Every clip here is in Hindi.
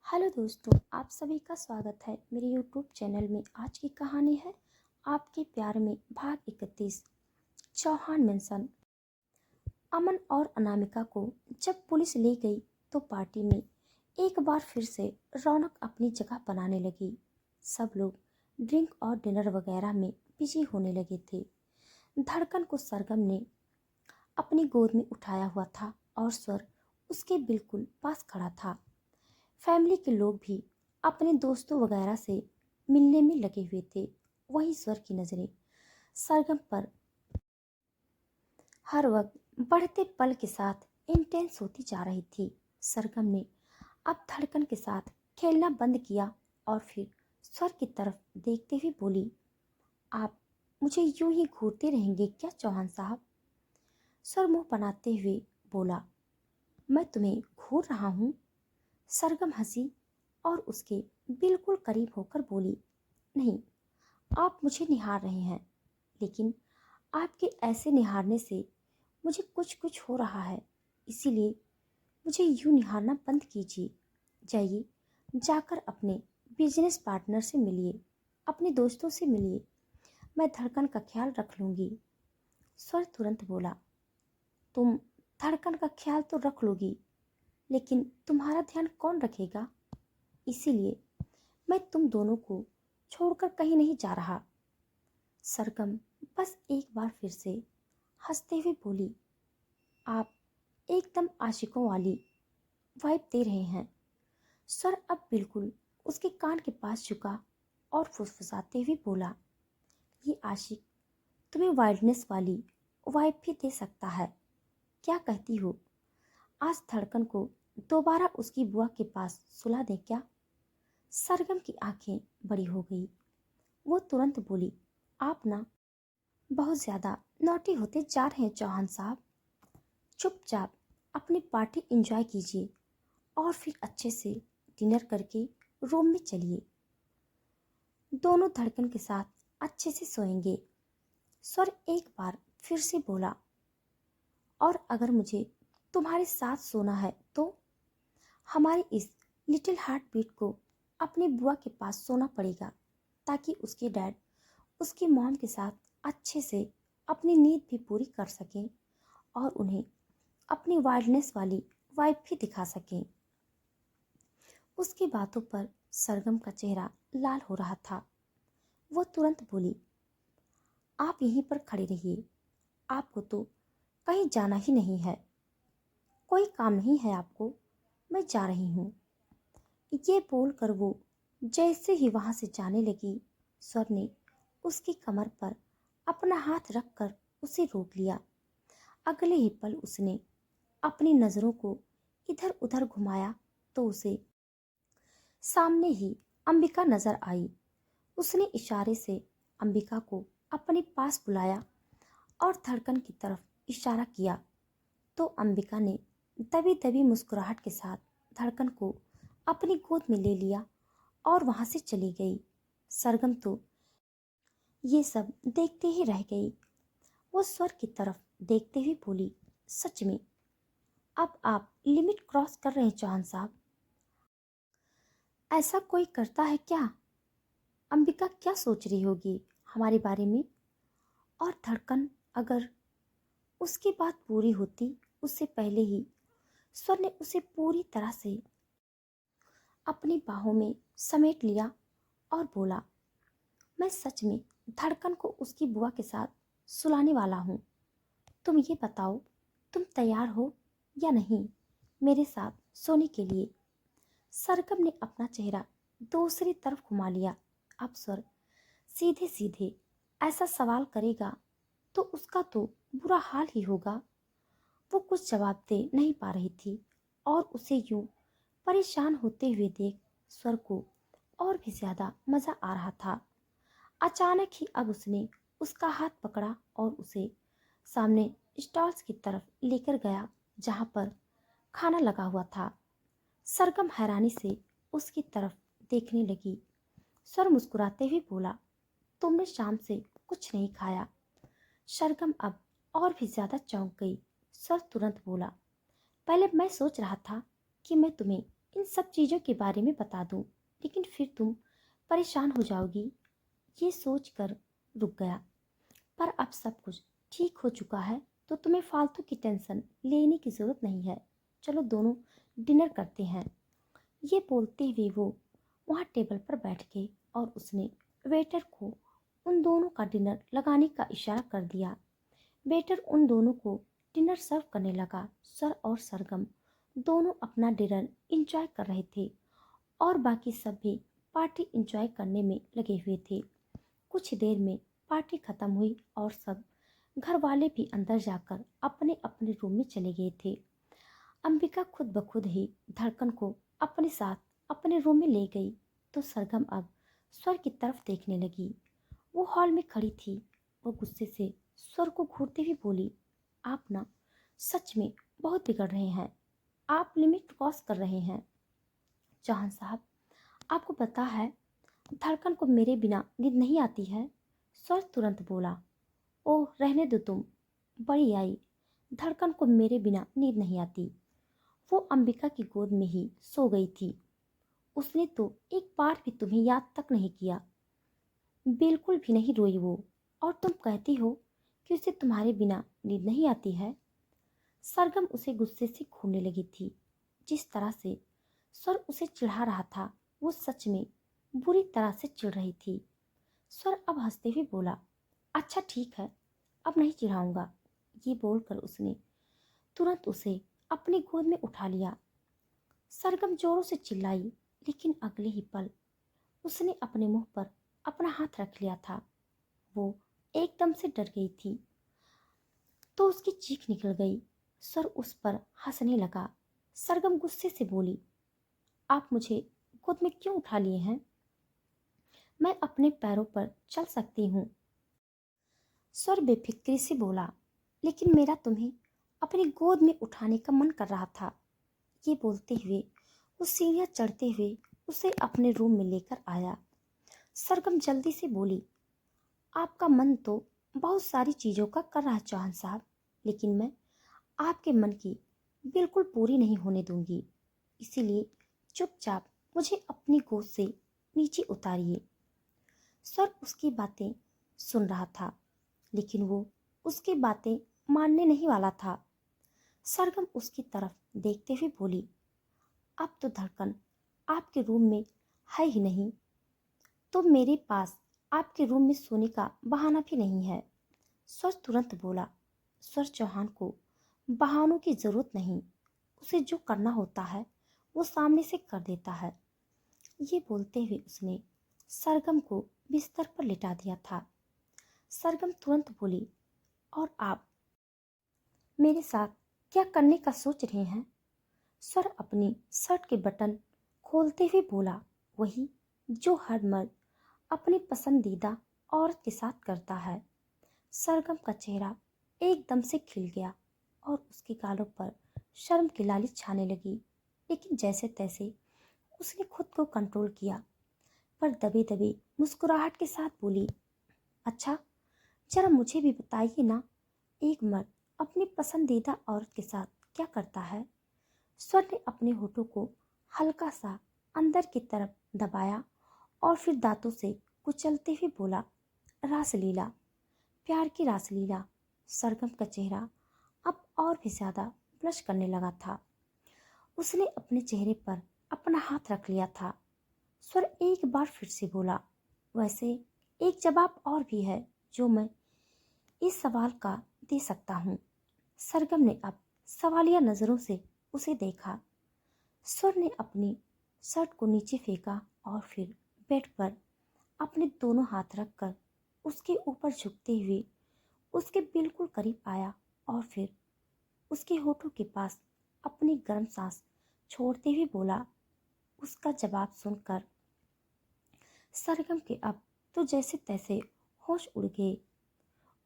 हेलो दोस्तों, आप सभी का स्वागत है मेरे यूट्यूब चैनल में। आज की कहानी है आपके प्यार में भाग 31। चौहान मेंशन। अमन और अनामिका को जब पुलिस ले गई तो पार्टी में एक बार फिर से रौनक अपनी जगह बनाने लगी। सब लोग ड्रिंक और डिनर वगैरह में बिजी होने लगे थे। धड़कन को सरगम ने अपनी गोद में उठाया हुआ था और स्वर उसके बिल्कुल पास खड़ा था। फैमिली के लोग भी अपने दोस्तों वगैरह से मिलने में लगे हुए थे। वहीं स्वर की नजरें सरगम पर हर वक्त बढ़ते पल के साथ इंटेंस होती जा रही थी। सरगम ने अब धड़कन के साथ खेलना बंद किया और फिर स्वर की तरफ देखते हुए बोली, आप मुझे यूं ही घूरते रहेंगे क्या चौहान साहब? स्वर मुंह बनाते हुए बोला, मैं तुम्हें घूर रहा हूँ? सरगम हंसी और उसके बिल्कुल करीब होकर बोली, नहीं, आप मुझे निहार रहे हैं, लेकिन आपके ऐसे निहारने से मुझे कुछ कुछ हो रहा है। इसीलिए मुझे यूं निहारना बंद कीजिए। जाइए, जाकर अपने बिजनेस पार्टनर से मिलिए, अपने दोस्तों से मिलिए। मैं धड़कन का ख्याल रख लूंगी। स्वर तुरंत बोला, तुम धड़कन का ख्याल तो रख लोगी, लेकिन तुम्हारा ध्यान कौन रखेगा? इसीलिए मैं तुम दोनों को छोड़कर कहीं नहीं जा रहा। सरगम बस एक बार फिर से हंसते हुए बोली, आप एकदम आशिकों वाली वाइब दे रहे हैं। स्वर अब बिल्कुल उसके कान के पास झुका और फुसफुसाते हुए बोला, ये आशिक तुम्हें वाइल्डनेस वाली वाइब भी दे सकता है। क्या कहती हो? आज धड़कन को दोबारा उसकी बुआ के पास सुला दें क्या? सरगम की आंखें बड़ी हो गई। वो तुरंत बोली, आप ना बहुत ज्यादा नॉटी होते जा रहे हैं चौहान साहब। चुपचाप अपनी पार्टी एंजॉय कीजिए और फिर अच्छे से डिनर करके रूम में चलिए। दोनों धड़कन के साथ अच्छे से सोएंगे। स्वर एक बार फिर से बोला, और अगर मुझे तुम्हारे साथ सोना है तो हमारी इस लिटिल हार्ट बीट को अपनी बुआ के पास सोना पड़ेगा, ताकि उसके डैड उसकी मॉम के साथ अच्छे से अपनी नींद भी पूरी कर सकें और उन्हें अपनी वाइल्डनेस वाली वाइब भी दिखा सकें। उसकी बातों पर सरगम का चेहरा लाल हो रहा था। वो तुरंत बोली, आप यहीं पर खड़े रहिए, आपको तो कहीं जाना ही नहीं है। कोई काम नहीं है आपको? मैं जा रही हूँ। ये बोलकर वो जैसे ही वहां से जाने लगी, स्वर ने उसकी कमर पर अपना हाथ रखकर उसे रोक लिया। अगले ही पल उसने अपनी नजरों को इधर उधर घुमाया तो उसे सामने ही अंबिका नजर आई। उसने इशारे से अंबिका को अपने पास बुलाया और धड़कन की तरफ इशारा किया तो अंबिका ने दबी दबी मुस्कुराहट के साथ धड़कन को अपनी गोद में ले लिया और वहां से चली गई। सरगम तो ये सब देखते ही रह गई। वो स्वर की तरफ देखते हुए बोली, सच में अब आप लिमिट क्रॉस कर रहे हैं चौहान साहब। ऐसा कोई करता है क्या? अंबिका क्या सोच रही होगी हमारे बारे में? और धड़कन अगर उसकी बात पूरी होती उससे पहले ही स्वर ने उसे पूरी तरह से अपनी बाहों में समेट लिया और बोला, मैं सच में धड़कन को उसकी बुआ के साथ सुलाने वाला हूँ। तुम ये बताओ, तुम तैयार हो या नहीं मेरे साथ सोने के लिए? सरगम ने अपना चेहरा दूसरी तरफ घुमा लिया। अब स्वर सीधे सीधे ऐसा सवाल करेगा तो उसका तो बुरा हाल ही होगा। वो कुछ जवाब दे नहीं पा रही थी और उसे यूं परेशान होते हुए देख स्वर को और भी ज्यादा मजा आ रहा था। अचानक ही अब उसने उसका हाथ पकड़ा और उसे सामने स्टॉल्स की तरफ लेकर गया जहां पर खाना लगा हुआ था। सरगम हैरानी से उसकी तरफ देखने लगी। स्वर मुस्कुराते हुए बोला, तुमने शाम से कुछ नहीं खाया? सरगम अब और भी ज्यादा चौंक गई। स्वर तुरंत बोला, पहले मैं सोच रहा था कि मैं तुम्हें इन सब चीज़ों के बारे में बता दूं, लेकिन फिर तुम परेशान हो जाओगी। ये सोचकर रुक गया। पर अब सब कुछ ठीक हो चुका है तो तुम्हें फालतू की टेंशन लेने की ज़रूरत नहीं है। चलो दोनों डिनर करते हैं। ये बोलते हुए वो वहाँ टेबल पर बैठ गए और उसने वेटर को उन दोनों का डिनर लगाने का इशारा कर दिया। वेटर उन दोनों को डिनर सर्व करने लगा। सर और सरगम दोनों अपना डिनर एंजॉय कर रहे थे और बाकी सब भी पार्टी एंजॉय करने में लगे हुए थे। कुछ देर में पार्टी खत्म हुई और सब घर वाले भी अंदर जाकर अपने अपने रूम में चले गए थे। अंबिका खुद ब खुद ही धड़कन को अपने साथ अपने रूम में ले गई तो सरगम अब स्वर की तरफ देखने लगी। वो हॉल में खड़ी थी। वो गुस्से से स्वर को घूरते हुए बोली, आप ना सच में बहुत बिगड़ रहे हैं। आप लिमिट क्रॉस कर रहे हैं। जहां साहब, आपको पता है धड़कन को मेरे बिना नींद नहीं आती है। स्वर तुरंत बोला, ओह रहने दो तुम, बड़ी आई। धड़कन को मेरे बिना नींद नहीं आती। वो अंबिका की गोद में ही सो गई थी। उसने तो एक बार भी तुम्हें याद तक नहीं किया। बिल्कुल भी नहीं रोई वो। और तुम कहती हो कि उसे तुम्हारे बिना नींद नहीं आती है। सरगम उसे गुस्से से घूरने लगी थी। जिस तरह से स्वर उसे चिढ़ा रहा था वो सच में बुरी तरह से चिढ़ रही थी। स्वर अब हंसते हुए बोला, अच्छा ठीक है, अब नहीं चिढ़ाऊंगा। ये बोलकर उसने तुरंत उसे अपनी गोद में उठा लिया। सरगम जोरों से चिल्लाई, लेकिन अगले ही पल उसने अपने मुंह पर अपना हाथ रख लिया था। वो एकदम से डर गई थी तो उसकी चीख निकल गई। सर उस पर हंसने लगा। सरगम गुस्से से बोली, आप मुझे गोद में क्यों उठा लिए हैं? मैं अपने पैरों पर चल सकती हूँ। सर बेफिक्री से बोला, लेकिन मेरा तुम्हें अपनी गोद में उठाने का मन कर रहा था। ये बोलते हुए वो सीढ़ियाँ चढ़ते हुए उसे अपने रूम में लेकर आया। सरगम जल्दी से बोली, आपका मन तो बहुत सारी चीज़ों का कर रहा है चौहान साहब, लेकिन मैं आपके मन की बिल्कुल पूरी नहीं होने दूंगी। इसीलिए चुपचाप मुझे अपनी गोद से नीचे उतारिए। सर उसकी बातें सुन रहा था, लेकिन वो उसकी बातें मानने नहीं वाला था। सरगम उसकी तरफ देखते हुए बोली, अब तो धड़कन आपके रूम में है ही नहीं, तो मेरे पास आपके रूम में सोने का बहाना भी नहीं है। स्वर तुरंत बोला, स्वर चौहान को बहानों की जरूरत नहीं, उसे जो करना होता है वो सामने से कर देता है। ये बोलते हुए उसने सरगम को बिस्तर पर लिटा दिया था। सरगम तुरंत बोली, और आप मेरे साथ क्या करने का सोच रहे हैं? स्वर अपनी शर्ट के बटन खोलते हुए बोला, वही जो हर मर्द अपनी पसंदीदा औरत के साथ करता है। सरगम का चेहरा एकदम से खिल गया और उसके गालों पर शर्म की लाली छाने लगी, लेकिन जैसे तैसे उसने खुद को कंट्रोल किया, पर दबे दबे मुस्कुराहट के साथ बोली, अच्छा जरा मुझे भी बताइए ना, एक मर्द अपनी पसंदीदा औरत के साथ क्या करता है? स्वर ने अपने होठों को हल्का सा अंदर की तरफ दबाया और फिर दांतों से कुचलते हुए बोला, रासलीला, प्यार की रासलीला। सरगम का चेहरा अब और भी ज्यादा ब्लश करने लगा था। उसने अपने चेहरे पर अपना हाथ रख लिया था। स्वर एक बार फिर से बोला, वैसे एक जवाब और भी है जो मैं इस सवाल का दे सकता हूँ। सरगम ने अब सवालिया नजरों से उसे देखा। स्वर ने अपनी शर्ट को नीचे फेंका और फिर बेड पर अपने दोनों हाथ रखकर उसके ऊपर झुकते हुए उसके बिल्कुल करीब आया और फिर उसके होठों के पास अपनी गर्म सांस छोड़ते हुए बोला। उसका जवाब सुनकर सरगम के अब तो जैसे तैसे होश उड़ गए।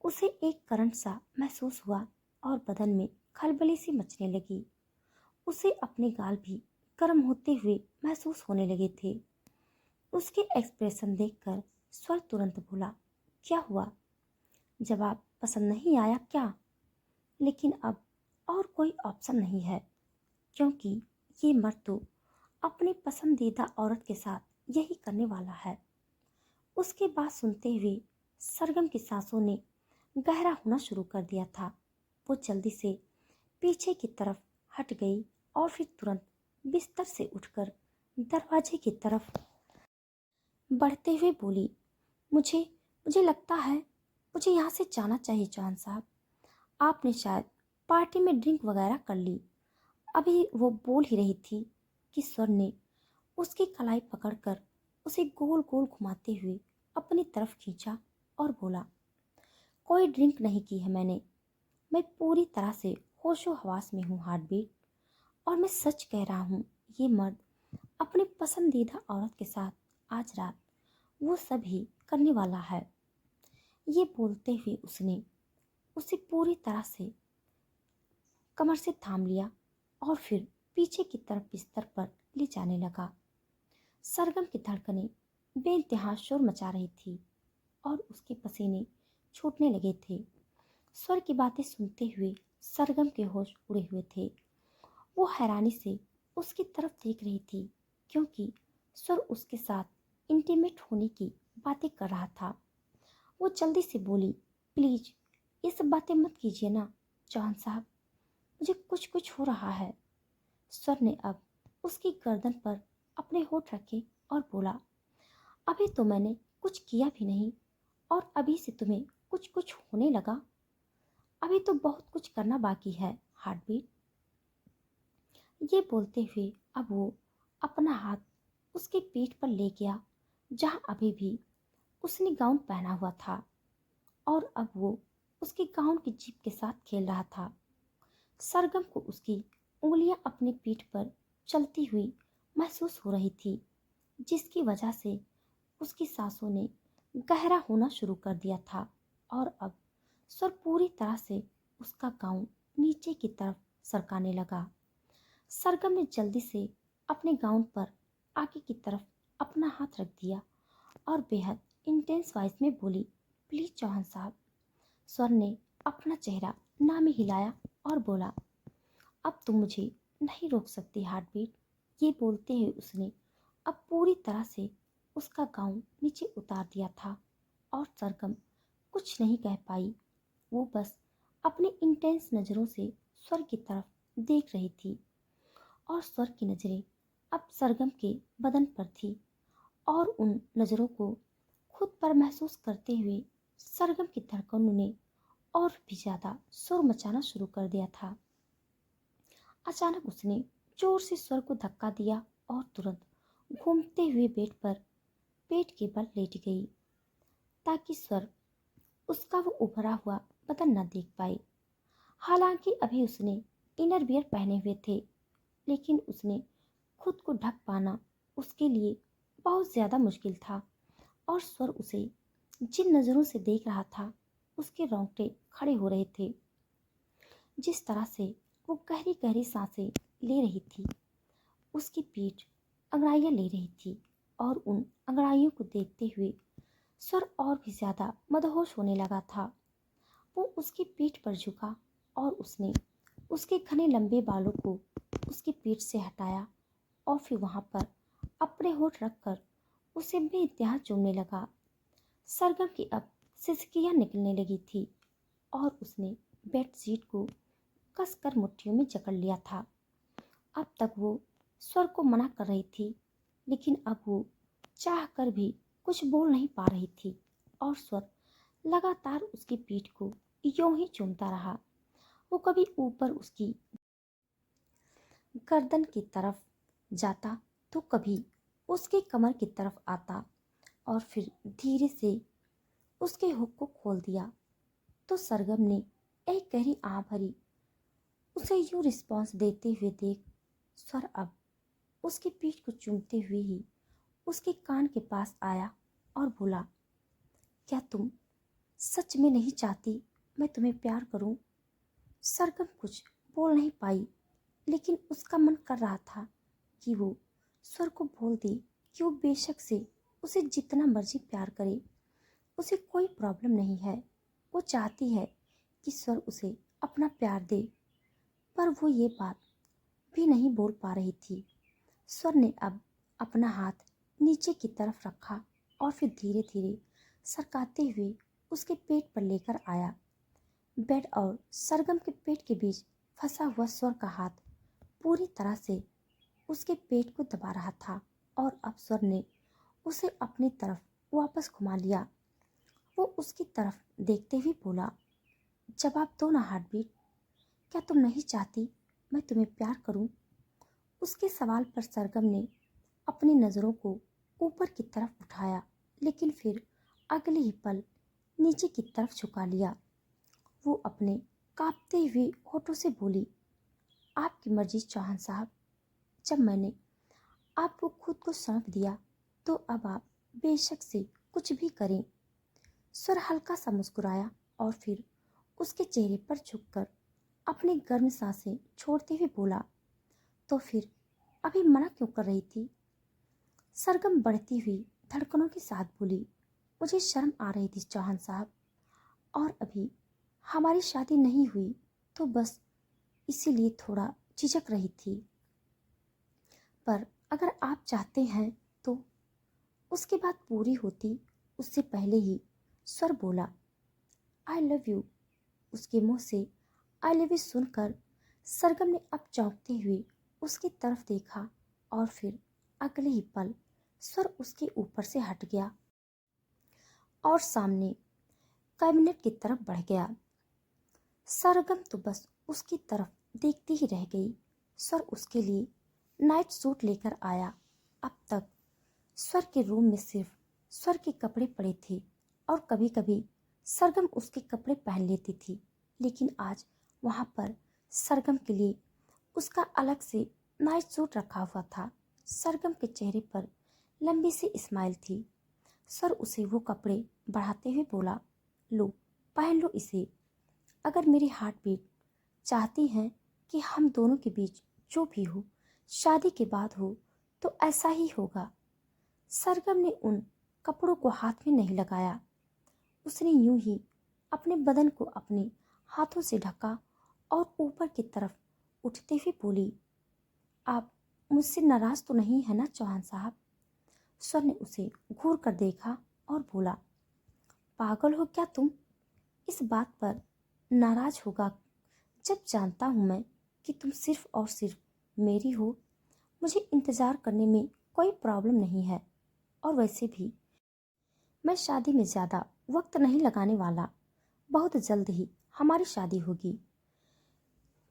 उसे एक करंट सा महसूस हुआ और बदन में खलबली सी मचने लगी। उसे अपने गाल भी गर्म होते हुए महसूस होने लगे थे। उसके एक्सप्रेशन देखकर स्वर तुरंत बोला, क्या हुआ? जवाब पसंद नहीं आया क्या? लेकिन अब और कोई ऑप्शन नहीं है, क्योंकि ये मर्द तो अपनी पसंदीदा औरत के साथ यही करने वाला है। उसकी बात सुनते हुए सरगम की सांसों ने गहरा होना शुरू कर दिया था। वो जल्दी से पीछे की तरफ हट गई और फिर तुरंत बिस्तर से उठकर दरवाजे की तरफ बढ़ते हुए बोली, मुझे मुझे लगता है मुझे यहाँ से जाना चाहिए चौहान साहब। आपने शायद पार्टी में ड्रिंक वगैरह कर ली। अभी वो बोल ही रही थी कि स्वर ने उसकी कलाई पकड़कर उसे गोल गोल घुमाते हुए अपनी तरफ खींचा और बोला, कोई ड्रिंक नहीं की है मैंने। मैं पूरी तरह से होशो हवास में हूँ हार्टबीट। और मैं सच कह रहा हूँ, ये मर्द अपनी पसंदीदा औरत के साथ आज रात वो सब ही करने वाला है। ये बोलते हुए उसने उसे पूरी तरह से कमर से थाम लिया और फिर पीछे की तरफ बिस्तर पर ले जाने लगा। सरगम की धड़कनें बेइंतहा शोर मचा रही थी और उसके पसीने छूटने लगे थे। स्वर की बातें सुनते हुए सरगम के होश उड़े हुए थे। वो हैरानी से उसकी तरफ देख रही थी क्योंकि स्वर उसके साथ इंटीमेट होने की बातें कर रहा था। वो जल्दी से बोली, प्लीज ये सब बातें मत कीजिए ना चौहान साहब, मुझे कुछ कुछ हो रहा है। स्वर ने अब उसकी गर्दन पर अपने होठ रखे और बोला, अभी तो मैंने कुछ किया भी नहीं और अभी से तुम्हें कुछ कुछ होने लगा। अभी तो बहुत कुछ करना बाकी है हार्टबीट। ये बोलते हुए अब वो अपना हाथ उसकी पीठ पर ले गया जहाँ अभी भी उसने गाउन पहना हुआ था और अब वो उसके गाउन की जिप के साथ खेल रहा था। सरगम को उसकी उंगलियां अपनी पीठ पर चलती हुई महसूस हो रही थी, जिसकी वजह से उसकी सांसों ने गहरा होना शुरू कर दिया था और अब स्वर पूरी तरह से उसका गाउन नीचे की तरफ सरकाने लगा। सरगम ने जल्दी से अपने गाउन पर आगे की तरफ अपना हाथ रख दिया और बेहद इंटेंस वॉइस में बोली, प्लीज चौहान साहब। स्वर ने अपना चेहरा ना में हिलाया और बोला, अब तुम मुझे नहीं रोक सकती हार्टबीट। ये बोलते हुए उसने अब पूरी तरह से उसका गाउन नीचे उतार दिया था और सरगम कुछ नहीं कह पाई। वो बस अपनी इंटेंस नज़रों से स्वर की तरफ देख रही थी और स्वर की नज़रें अब सरगम के बदन पर थी और उन नज़रों को खुद पर महसूस करते हुए सरगम की धड़कनों ने और भी ज़्यादा शोर मचाना शुरू कर दिया था। अचानक उसने जोर से स्वर को धक्का दिया और तुरंत घूमते हुए बेड पर पेट के बल लेट गई ताकि स्वर उसका वो उभरा हुआ बदन न देख पाए। हालांकि अभी उसने इनर वियर पहने हुए थे, लेकिन उसने खुद को ढक पाना उसके लिए बहुत ज़्यादा मुश्किल था और स्वर उसे जिन नज़रों से देख रहा था उसके रोंगटे खड़े हो रहे थे। जिस तरह से वो गहरी गहरी सांसें ले रही थी, उसकी पीठ अंगड़ाइयाँ ले रही थी और उन अंगड़ाइयों को देखते हुए स्वर और भी ज़्यादा मदहोश होने लगा था। वो उसकी पीठ पर झुका और उसने उसके घने लंबे बालों को उसकी पीठ से हटाया और फिर वहाँ पर अपने होठ रखकर उसे बेइंतहा चूमने लगा। सरगम की अब सिसकियाँ निकलने लगी थी और उसने बेडशीट को कसकर मुट्ठियों में जकड़ लिया था। अब तक वो स्वर को मना कर रही थी, लेकिन अब वो चाह कर भी कुछ बोल नहीं पा रही थी और स्वर लगातार उसकी पीठ को यूं ही चूमता रहा। वो कभी ऊपर उसकी गर्दन की तरफ जाता तो कभी उसकी कमर की तरफ आता और फिर धीरे से उसके हुक को खोल दिया तो सरगम ने एक गहरी आह भरी उसे यूं रिस्पॉन्स देते हुए देख स्वर अब उसकी पीठ को चूमते हुए ही उसके कान के पास आया और बोला, क्या तुम सच में नहीं चाहती मैं तुम्हें प्यार करूं? सरगम कुछ बोल नहीं पाई, लेकिन उसका मन कर रहा था कि वो स्वर को बोल दे कि वो बेशक से उसे जितना मर्जी प्यार करे, उसे कोई प्रॉब्लम नहीं है। वो चाहती है कि स्वर उसे अपना प्यार दे, पर वो ये बात भी नहीं बोल पा रही थी। स्वर ने अब अपना हाथ नीचे की तरफ रखा और फिर धीरे धीरे सरकाते हुए उसके पेट पर लेकर आया। बेड और सरगम के पेट के बीच फंसा हुआ स्वर का हाथ पूरी तरह से उसके पेट को दबा रहा था और अब स्वर ने उसे अपनी तरफ वापस घुमा लिया। वो उसकी तरफ देखते हुए बोला, जवाब दो ना हार्टबीट, क्या तुम नहीं चाहती मैं तुम्हें प्यार करूं? उसके सवाल पर सरगम ने अपनी नज़रों को ऊपर की तरफ उठाया, लेकिन फिर अगले ही पल नीचे की तरफ झुका लिया। वो अपने कांपते हुए होठों से बोली, आपकी मर्जी चौहान साहब। जब मैंने आपको खुद को सौंप दिया तो अब आप बेशक से कुछ भी करें। स्वर हल्का सा मुस्कुराया और फिर उसके चेहरे पर झुककर अपनी गर्म सांसें छोड़ते हुए बोला, तो फिर अभी मना क्यों कर रही थी? सरगम बढ़ती हुई धड़कनों के साथ बोली, मुझे शर्म आ रही थी चौहान साहब, और अभी हमारी शादी नहीं हुई तो बस इसीलिए थोड़ा झिझक रही थी। पर अगर आप चाहते हैं तो। उसकी बात पूरी होती उससे पहले ही स्वर बोला, आई लव यू। उसके मुंह से आई लव यू सुनकर सरगम ने अब चौंकते हुए उसकी तरफ देखा और फिर अगले ही पल स्वर उसके ऊपर से हट गया और सामने कैबिनेट की तरफ बढ़ गया। सरगम तो बस उसकी तरफ देखती ही रह गई। स्वर उसके लिए नाइट सूट लेकर आया। अब तक स्वर के रूम में सिर्फ स्वर के कपड़े पड़े थे और कभी कभी सरगम उसके कपड़े पहन लेती थी, लेकिन आज वहाँ पर सरगम के लिए उसका अलग से नाइट सूट रखा हुआ था। सरगम के चेहरे पर लंबी सी स्माइल थी। स्वर उसे वो कपड़े बढ़ाते हुए बोला, लो पहन लो इसे। अगर मेरी हार्ट बीट चाहती हैं कि हम दोनों के बीच जो भी हो शादी के बाद हो तो ऐसा ही होगा। सरगम ने उन कपड़ों को हाथ में नहीं लगाया। उसने यूं ही अपने बदन को अपने हाथों से ढका और ऊपर की तरफ उठते हुए बोली, आप मुझसे नाराज तो नहीं है ना चौहान साहब? स्वर ने उसे घूर कर देखा और बोला, पागल हो क्या तुम? इस बात पर नाराज होगा जब जानता हूं मैं कि तुम सिर्फ और सिर्फ मेरी हो। मुझे इंतज़ार करने में कोई प्रॉब्लम नहीं है, और वैसे भी मैं शादी में ज़्यादा वक्त नहीं लगाने वाला। बहुत जल्द ही हमारी शादी होगी।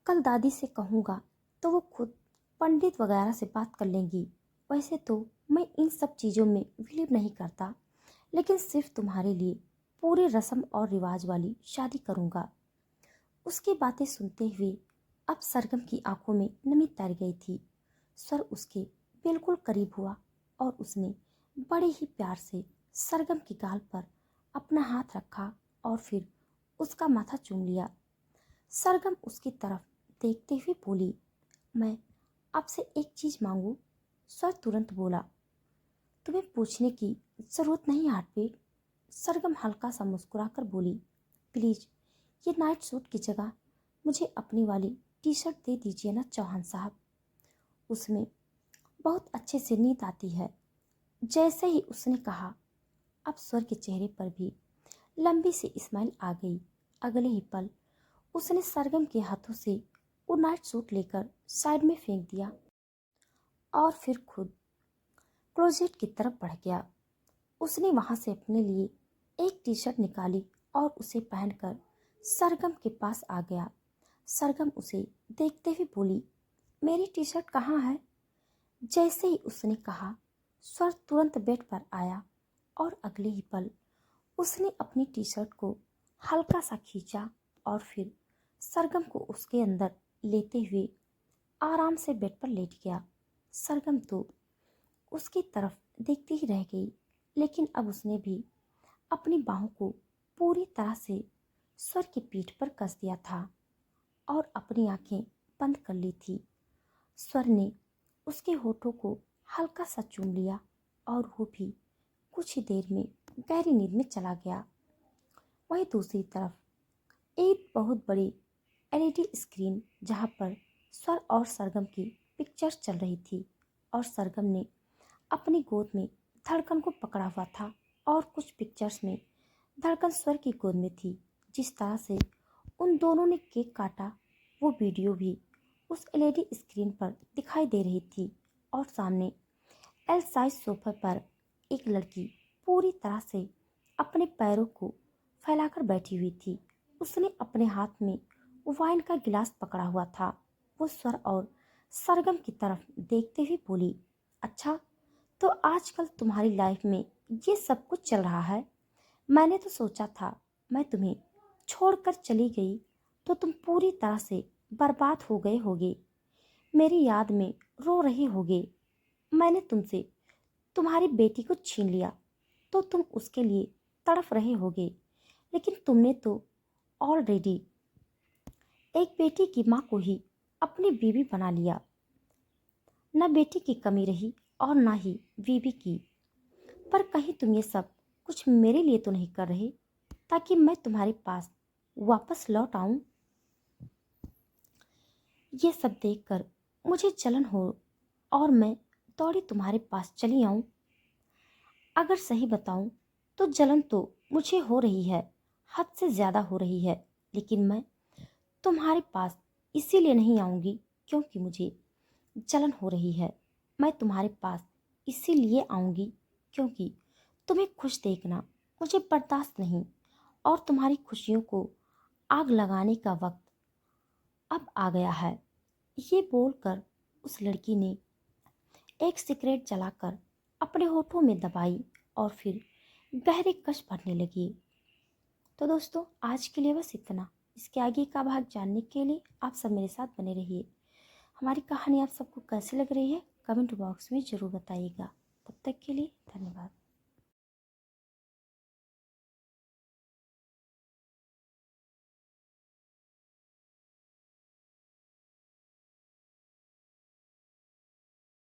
कल दादी से कहूँगा तो वो खुद पंडित वगैरह से बात कर लेंगी। वैसे तो मैं इन सब चीज़ों में बिलीव नहीं करता, लेकिन सिर्फ तुम्हारे लिए पूरे रस्म और रिवाज वाली शादी करूँगा। उसकी बातें सुनते हुए अब सरगम की आंखों में नमी तैर गई थी। स्वर उसके बिल्कुल करीब हुआ और उसने बड़े ही प्यार से सरगम की गाल पर अपना हाथ रखा और फिर उसका माथा चूम लिया। सरगम उसकी तरफ देखते हुए बोली, मैं आपसे एक चीज़ मांगू? स्वर तुरंत बोला, तुम्हें पूछने की ज़रूरत नहीं हार्टबीट। सरगम हल्का सा मुस्कुराकर बोली, प्लीज़ ये नाइट सूट की जगह मुझे अपनी वाली टी शर्ट दे दीजिए ना चौहान साहब। उसमें बहुत अच्छे से नींद आती है। जैसे ही उसने कहा, अब स्वर के चेहरे पर भी लंबी सी स्माइल आ गई। अगले ही पल उसने सरगम के हाथों से वो नाइट सूट लेकर साइड में फेंक दिया और फिर खुद क्लोजेट की तरफ बढ़ गया। उसने वहां से अपने लिए एक टी शर्ट निकाली और उसे पहनकर सरगम के पास आ गया। सरगम उसे देखते हुए बोली, मेरी टी शर्ट कहाँ है? जैसे ही उसने कहा, स्वर तुरंत बेड पर आया और अगले ही पल उसने अपनी टी शर्ट को हल्का सा खींचा और फिर सरगम को उसके अंदर लेते हुए आराम से बेड पर लेट गया। सरगम तो उसकी तरफ देखती ही रह गई, लेकिन अब उसने भी अपनी बाहों को पूरी तरह से स्वर की पीठ पर कस दिया था और अपनी आंखें बंद कर ली थी। स्वर ने उसके होठों को हल्का सा चूम लिया और वो भी कुछ ही देर में गहरी नींद में चला गया। वहीं दूसरी तरफ एक बहुत बड़ी एलईडी स्क्रीन, जहां पर स्वर और सरगम की पिक्चर्स चल रही थी और सरगम ने अपनी गोद में धड़कन को पकड़ा हुआ था और कुछ पिक्चर्स में धड़कन स्वर की गोद में थी। जिस तरह से उन दोनों ने केक काटा वो वीडियो भी उस एलईडी स्क्रीन पर दिखाई दे रही थी। और सामने एल साइज सोफे पर एक लड़की पूरी तरह से अपने पैरों को फैलाकर बैठी हुई थी। उसने अपने हाथ में वाइन का गिलास पकड़ा हुआ था। वो स्वर और सरगम की तरफ देखते हुए बोली, अच्छा, तो आजकल तुम्हारी लाइफ में ये सब कुछ चल रहा है। मैंने तो सोचा था मैं तुम्हें छोड़कर चली गई तो तुम पूरी तरह से बर्बाद हो गए होगे, मेरी याद में रो रहे होगे। मैंने तुमसे तुम्हारी बेटी को छीन लिया तो तुम उसके लिए तड़फ रहे होगे, लेकिन तुमने तो ऑलरेडी एक बेटी की माँ को ही अपनी बीवी बना लिया। न बेटी की कमी रही और न ही बीवी की। पर कहीं तुम ये सब कुछ मेरे लिए तो नहीं कर रहे ताकि मैं तुम्हारे पास वापस लौट आऊं? ये सब देखकर मुझे जलन हो और मैं दौड़ी तुम्हारे पास चली आऊं। अगर सही बताऊं तो जलन तो मुझे हो रही है, हद से ज़्यादा हो रही है, लेकिन मैं तुम्हारे पास इसीलिए नहीं आऊंगी क्योंकि मुझे जलन हो रही है। मैं तुम्हारे पास इसीलिए आऊंगी क्योंकि तुम्हें खुश देखना मुझे बर्दाश्त नहीं और तुम्हारी खुशियों को आग लगाने का वक्त अब आ गया है। ये बोलकर उस लड़की ने एक सिगरेट जलाकर अपने होठों में दबाई और फिर गहरे कश भरने लगी। तो दोस्तों, आज के लिए बस इतना। इसके आगे का भाग जानने के लिए आप सब मेरे साथ बने रहिए। हमारी कहानी आप सबको कैसी लग रही है कमेंट बॉक्स में ज़रूर बताइएगा। तब तक के लिए धन्यवाद।